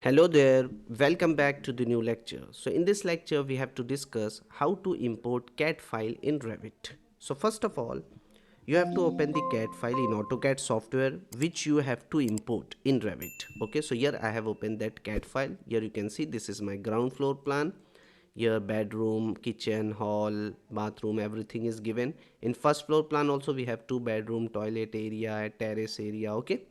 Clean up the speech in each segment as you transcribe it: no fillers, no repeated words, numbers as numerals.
Hello there, welcome back to the new lecture. So in this lecture we have to discuss how to import CAD file in Revit. So first of all, you have to open the CAD file in AutoCAD software which you have to import in Revit. Okay, so here I have opened that CAD file. Here you can see this is my ground floor plan. Here bedroom, kitchen, hall, bathroom, everything is given. In first floor plan also we have two bedroom, toilet area, terrace area. Okay,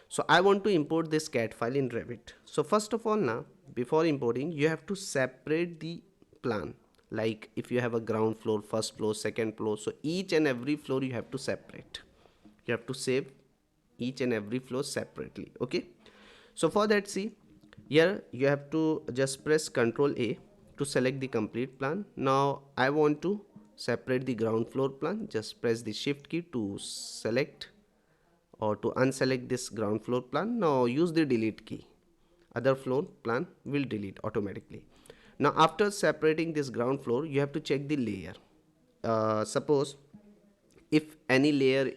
so I want to import this CAD file in Revit. So first of all now, before importing, you have to separate the plan. Like if you have a ground floor, first floor, second floor, so each and every floor you have to separate. You have to save each and every floor separately. Okay. So for that, see, here you have to just press Ctrl A to select the complete plan. Now I want to separate the ground floor plan. Just press the shift key to select or to unselect this ground floor plan. Now use the delete key. Other floor plan will delete automatically. Now after separating this ground floor, you have to check the layer. Suppose if any layer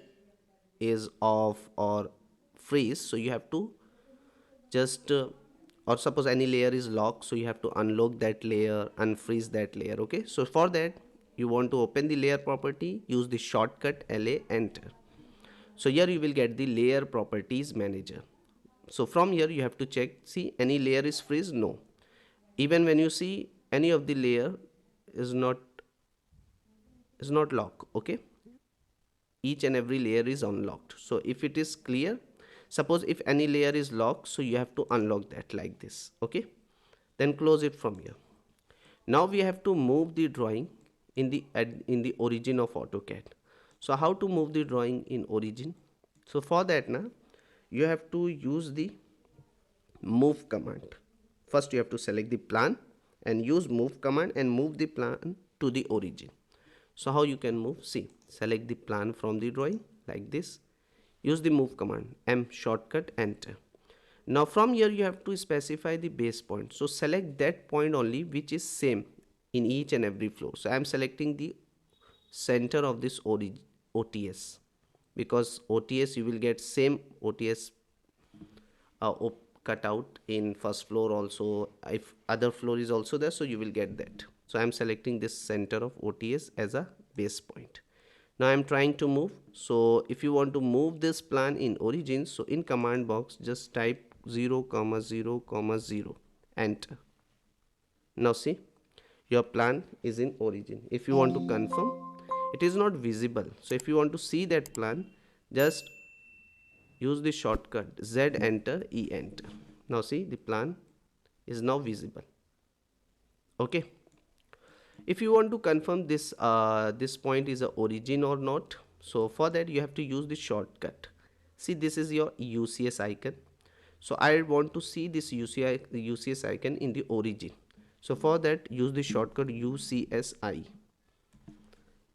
is off or freeze, so you have to just or suppose any layer is locked, so you have to unlock that layer, unfreeze that layer. Okay, so for that you want to open the layer property, use the shortcut LA, enter. So here you will get the layer properties manager. So from here you have to check, see any layer is freeze, no. Even when you see any of the layer is not locked. Okay, each and every layer is unlocked. So if it is clear, suppose if any layer is locked, so you have to unlock that like this. Okay, then close it from here. Now we have to move the drawing in the origin of AutoCAD. So how to move the drawing in origin? So for that now you have to use the move command. First you have to select the plan and use move command and move the plan to the origin. So how you can move? See, select the plan from the drawing like this, use the move command, M shortcut, enter. Now from here you have to specify the base point. So select that point only which is same in each and every floor. So I am selecting the center of this OTS, because OTS you will get same OTS cut out in first floor also. If other floor is also there, so you will get that. So I am selecting this center of OTS as a base point. Now I am trying to move. So if you want to move this plan in origin, so in command box just type 0 0 0, enter. Now see, your plan is in origin. If you want to confirm, it is not visible. So if you want to see that plan, just use the shortcut Z, enter, E, enter. Now see, the plan is now visible. Okay, if you want to confirm this point is a origin or not, so for that you have to use the shortcut. See, this is your UCS icon. So I want to see this UCS icon in the origin. So for that use the shortcut UCSI.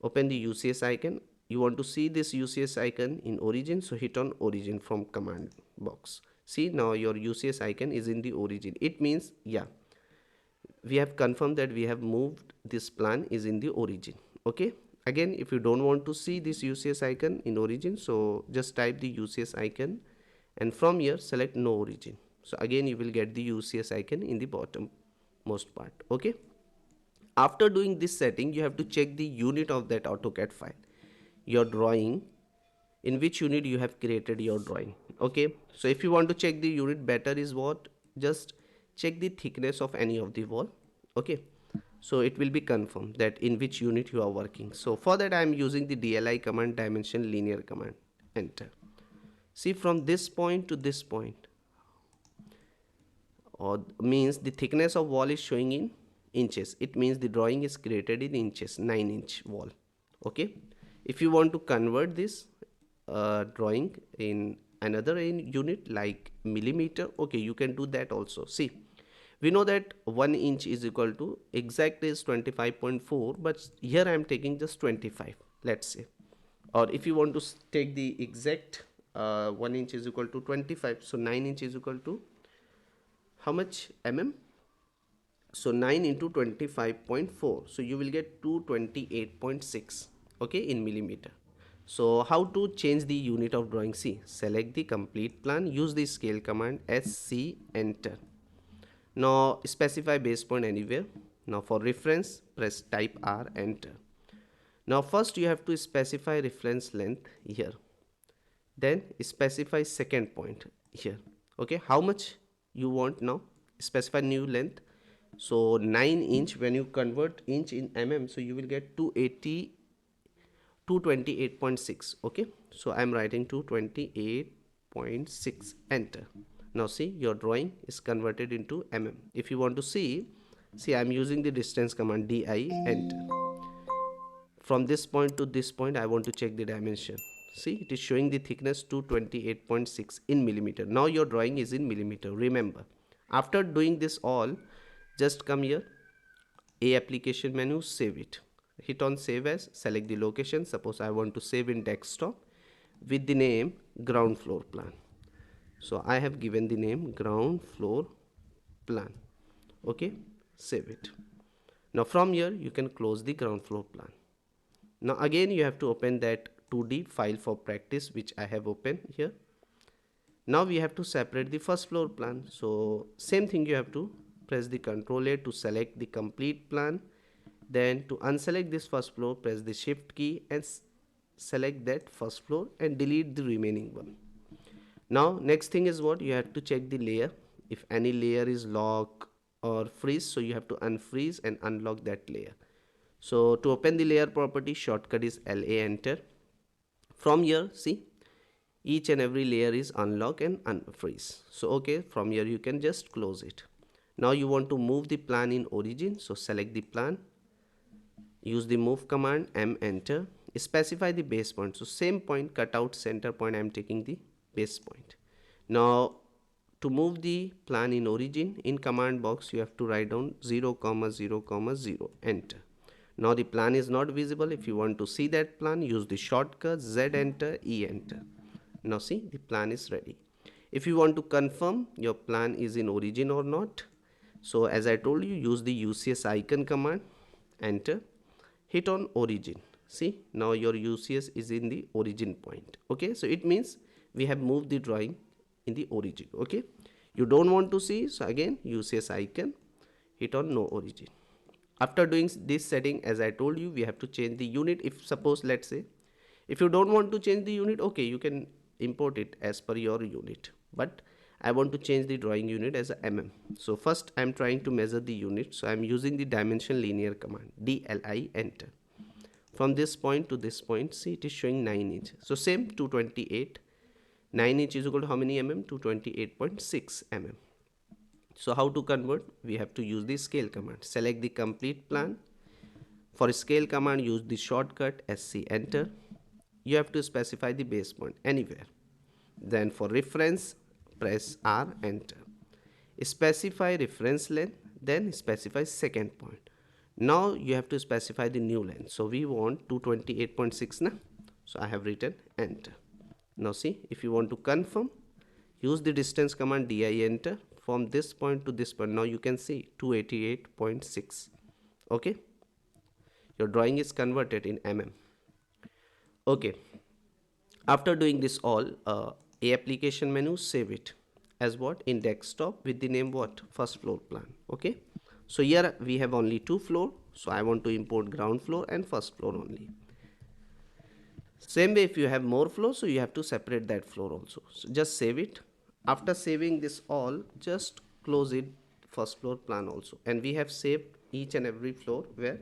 Open the UCS icon. You want to see this UCS icon in origin, so hit on origin from command box. See, now your UCS icon is in the origin. It means, yeah, we have confirmed that we have moved this plan is in the origin. Okay, again if you don't want to see this UCS icon in origin, so just type the UCS icon and from here select no origin. So again you will get the UCS icon in the bottom most part. Okay, after doing this setting you have to check the unit of that AutoCAD file, your drawing, in which unit you have created your drawing. Okay, so if you want to check the unit better is what, just check the thickness of any of the wall. Okay, so it will be confirmed that in which unit you are working. So for that I am using the DLI command, dimension linear command, enter. See, from this point to this point, or means the thickness of wall is showing in inches. It means the drawing is created in inches, 9-inch wall. Okay, if you want to convert this drawing in another unit like millimeter, okay, you can do that also. See, we know that 1 inch is equal to exact is 25.4, but here I am taking just 25, let's say. Or if you want to take the exact 1 inch is equal to 25, so 9 inch is equal to how much mm? So 9 into 25.4, so you will get 228.6, okay, in millimeter. So how to change the unit of drawing? See, select the complete plan, use the scale command SC, enter. Now specify base point anywhere. Now for reference, press type R, enter. Now first you have to specify reference length here. Then specify second point here. Okay, how much you want now? Specify new length. So 9 inch, when you convert inch in mm, so you will get 228.6. Okay, so I'm writing 228.6, enter. Now see, your drawing is converted into mm. If you want to see I'm using the distance command, di, enter. From this point to this point I want to check the dimension. See, it is showing the thickness 228.6 in millimeter. Now your drawing is in millimeter. Remember, after doing this all, just come here, a application menu, save it, hit on save as, select the location. Suppose I want to save in desktop with the name ground floor plan. So I have given the name ground floor plan. Okay, save it. Now from here you can close the ground floor plan. Now again you have to open that 2D file for practice which I have opened here. Now we have to separate the first floor plan. So same thing, you have to press the Ctrl A to select the complete plan. Then to unselect this first floor, press the shift key and select that first floor and delete the remaining one. Now next thing is what, you have to check the layer. If any layer is lock or freeze, so you have to unfreeze and unlock that layer. So to open the layer property, shortcut is LA, enter. From here, see, each and every layer is unlock and unfreeze. So okay, from here you can just close it. Now you want to move the plan in origin, so select the plan, use the move command, M, enter. Specify the base point, so same point, cut out center point, I am taking the base point. Now to move the plan in origin, in command box you have to write down 0, 0, 0, enter. Now the plan is not visible. If you want to see that plan, use the shortcut Z, enter, E, enter. Now see, the plan is ready. If you want to confirm your plan is in origin or not, so as I told you, use the UCS icon command, enter, hit on origin. See, now your UCS is in the origin point. Okay, so it means we have moved the drawing in the origin. Okay, you don't want to see, so again UCS icon, hit on no origin. After doing this setting, as I told you, we have to change the unit. If suppose, let's say, if you don't want to change the unit, okay, you can import it as per your unit, but I want to change the drawing unit as a mm. So first I'm trying to measure the unit, so I'm using the dimension linear command, DLI, enter. From this point to this point, see, it is showing 9 inch. So same, 228, 9 inch is equal to how many mm? 228.6 mm. So how to convert? We have to use the scale command. Select the complete plan. For scale command, use the shortcut SC, enter. You have to specify the base point anywhere. Then for reference, press R, enter. Specify reference length, then specify second point. Now you have to specify the new length. So we want 228.6 na? So I have written enter. Now see, if you want to confirm, use the distance command, DI, enter. From this point to this point, now you can see 288.6. okay, your drawing is converted in mm. Okay, after doing this all, a application menu, save it as what, in desktop with the name what, first floor plan. Okay, so here we have only 2 floor, so I want to import ground floor and first floor only. Same way, if you have more floors, so you have to separate that floor also. So just save it. After saving this all, just close it, first floor plan also, and we have saved each and every floor where,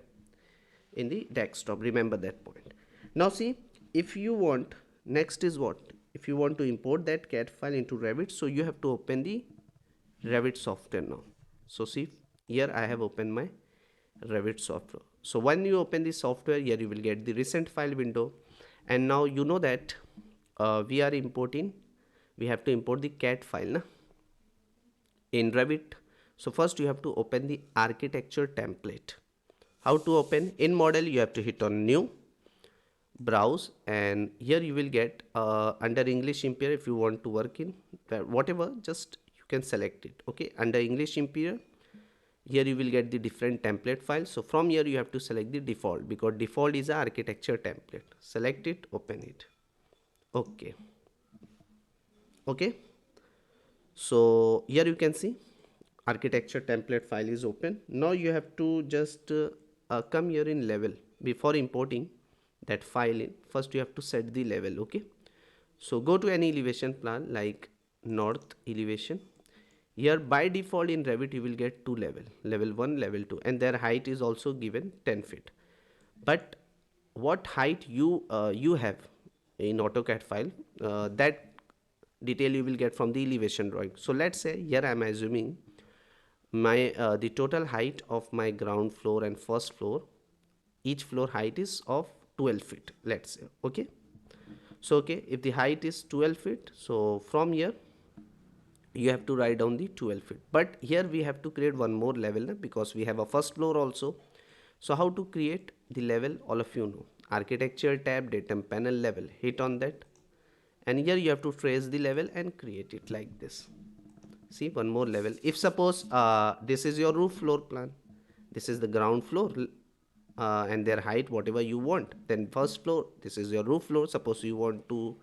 in the desktop. Remember that point. Now see, if you want, next is what, if you want to import that CAD file into Revit, so you have to open the Revit software now. So see, here I have opened my Revit software. So when you open the software, here you will get the recent file window, and now you know that we are importing, we have to import the CAD file na, in Revit. So first you have to open the architecture template. How to open? In model you have to hit on new, browse, and here you will get under English Imperial. If you want to work in whatever, just you can select it. Okay, under English Imperial, here you will get the different template files. So from here you have to select the default, because default is a architecture template. Select it, open it. Okay, okay, so here you can see architecture template file is open. Now you have to just come here in level. Before importing that file in, first you have to set the level. Okay, so go to any elevation plan like north elevation. Here by default in Revit you will get two level 1, level 2, and their height is also given 10 feet. But what height you have in AutoCAD file, that detail you will get from the elevation drawing. So let's say here I am assuming my the total height of my ground floor and first floor, each floor height is of 12 feet, let's say. Okay, so okay, if the height is 12 feet, so from here you have to write down the 12 feet. But here we have to create one more level because we have a first floor also. So how to create the level, all of you know, architecture tab, datum panel, level, hit on that, and here you have to trace the level and create it like this. See, one more level. If suppose this is your roof floor plan, this is the ground floor, and their height whatever you want, then first floor, this is your roof floor. Suppose you want to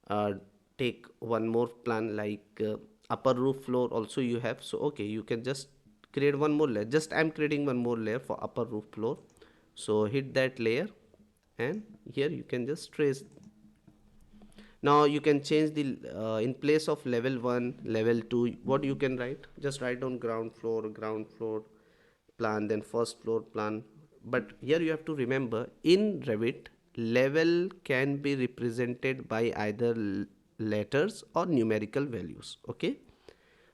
uh, take one more plan like upper roof floor also you have, so okay, you can just create one more layer. Just I'm creating one more layer for upper roof floor, so hit that layer, and here you can just trace. Now you can change the in place of level 1, level 2, what you can write, just write down ground floor plan, then first floor plan. But here you have to remember, in Revit level can be represented by either letters or numerical values. Okay,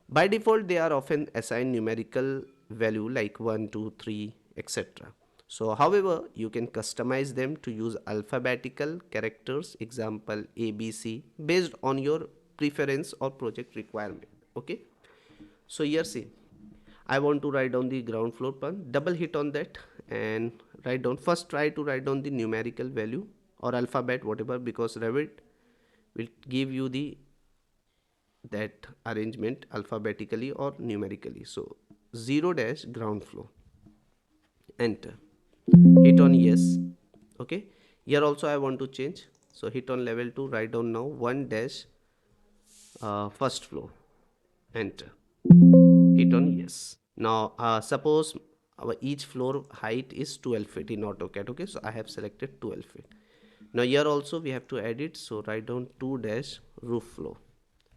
by default they are often assigned numerical value like 1, 2, 3, etc. So however, you can customize them to use alphabetical characters, example ABC, based on your preference or project requirement. Okay, so here see, I want to write down the ground floor plan. Double hit on that and write down. First try to write down the numerical value or alphabet, whatever, because Revit will give you the that arrangement alphabetically or numerically. So 0 dash ground floor, enter, hit on yes. Okay, here also I want to change, so hit on level 2, write down now 1 dash first floor, enter, hit on yes. Now suppose our each floor height is 12 feet in AutoCAD. Okay, so I have selected 12 feet. Now here also we have to edit, so write down 2 dash roof floor,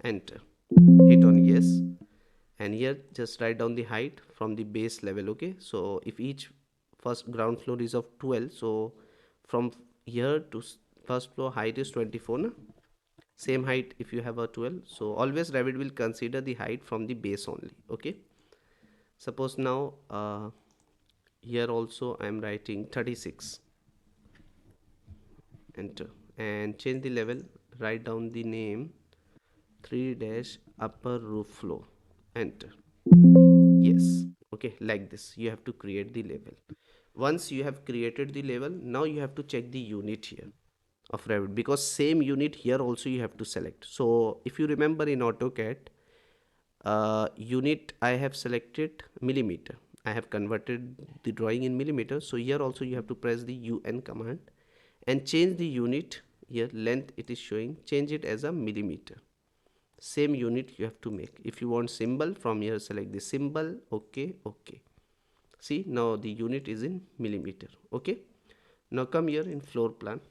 enter, hit on yes, and here just write down the height from the base level. Okay, so if each first ground floor is of 12, so from here to first floor height is 24 na? Same height if you have a 12, so always Revit will consider the height from the base only. Okay, suppose now here also I am writing 36, enter, and change the level, write down the name 3 dash upper roof floor, enter, yes. Okay, like this you have to create the level. Once you have created the level, now you have to check the unit here of Revit, because same unit here also you have to select. So if you remember in AutoCAD unit, I have selected millimeter, I have converted the drawing in millimeter. So here also you have to press the UN command and change the unit. Here length it is showing, change it as a millimeter. Same unit you have to make. If you want symbol, from here select the symbol. Okay, okay, see now the unit is in millimeter. Okay, now come here in floor plan,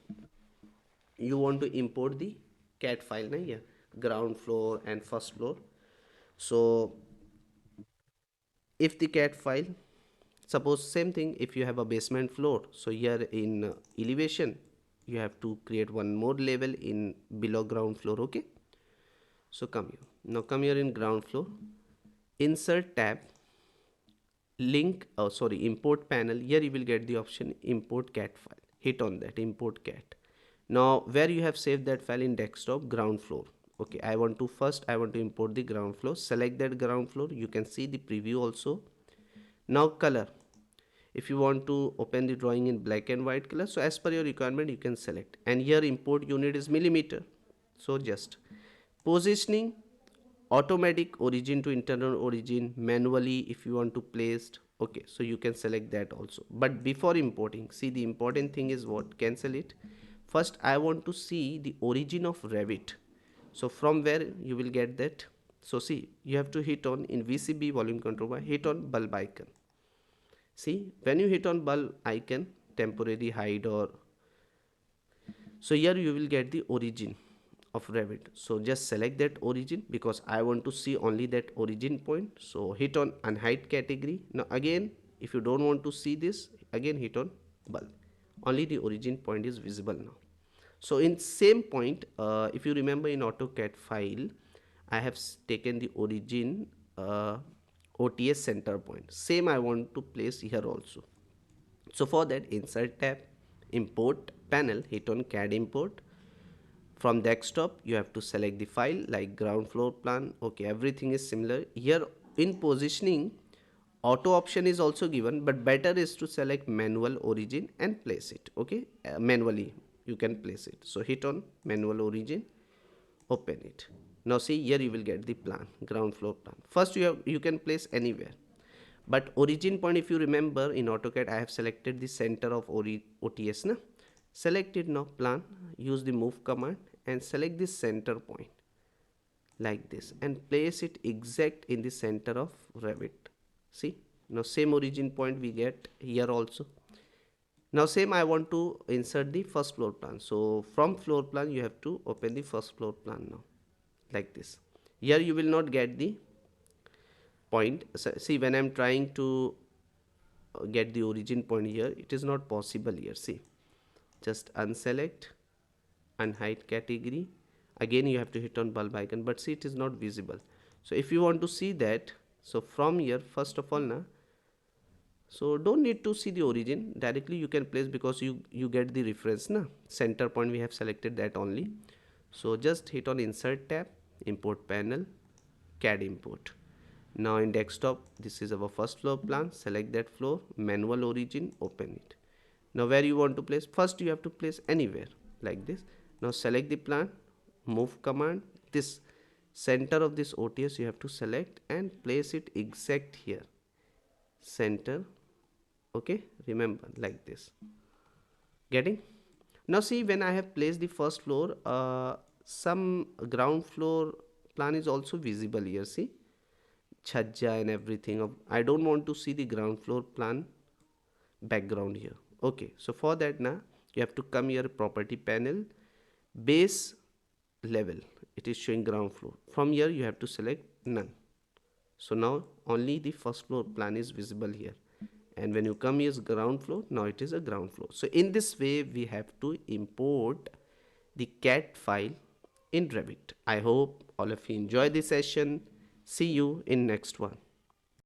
you want to import the CAD file now here, ground floor and first floor. So if the CAD file, suppose same thing, if you have a basement floor, so here in elevation you have to create one more level in below ground floor. Okay, so come here, now come here in ground floor, insert tab, link, oh sorry, import panel. Here you will get the option import CAD file, hit on that, import CAD. Now where you have saved that file in desktop, ground floor. Okay, I want to import the ground floor, select that ground floor, you can see the preview also. Now color, if you want to open the drawing in black and white color, so as per your requirement you can select, and here import unit is millimeter. So just positioning, automatic origin to internal origin, manually if you want to place. Okay, so you can select that also. But before importing, see the important thing is what, cancel it. First I want to see the origin of Revit, so from where you will get that. So see, you have to hit on in VCB volume control bar, hit on bulb icon. See, when you hit on bulb icon, temporary hide or so here you will get the origin of Revit. So just select that origin because I want to see only that origin point. So hit on unhide category. Now again, if you don't want to see this, again hit on bulb. Only the origin point is visible now. So in same point, if you remember in AutoCAD file, I have taken the origin OTS center point. Same I want to place here also. So for that, insert tab, import panel, hit on CAD import. From desktop, you have to select the file like ground floor plan. Okay, everything is similar. Here in positioning, auto option is also given, but better is to select manual origin and place it. Okay, manually you can place it. So hit on manual origin, open it. Now see here you will get the plan, ground floor plan. First you can place anywhere. But origin point, if you remember in AutoCAD, I have selected the center of OTS. Na? Select it now, plan, use the move command and select the center point like this and place it exact in the center of Revit. See, now same origin point we get here also. Now same I want to insert the first floor plan. So from floor plan you have to open the first floor plan now like this. Here you will not get the point. So, see, when I'm trying to get the origin point here, it is not possible here. See, just unselect, unhide category. Again you have to hit on bulb icon, but see it is not visible. So if you want to see that, so from here first of all now, so don't need to see the origin, directly you can place because you get the reference na, center point we have selected that only. So just hit on insert tab, import panel, CAD import. Now in desktop, this is our first floor plan. Select that floor, manual origin, open it. Now where you want to place, first you have to place anywhere like this. Now select the plan, move command, this center of this OTS you have to select and place it exact here, center. Okay, remember like this. Getting? Now see, when I have placed the first floor, some ground floor plan is also visible here. See, chhajja and everything. I don't want to see the ground floor plan background here. Okay, so for that now you have to come here, property panel, base level, it is showing ground floor. From here you have to select none. So now only the first floor plan is visible here, and when you come here is ground floor, now it is a ground floor. So in this way we have to import the CAD file in Revit. I hope all of you enjoy this session. See you in next one.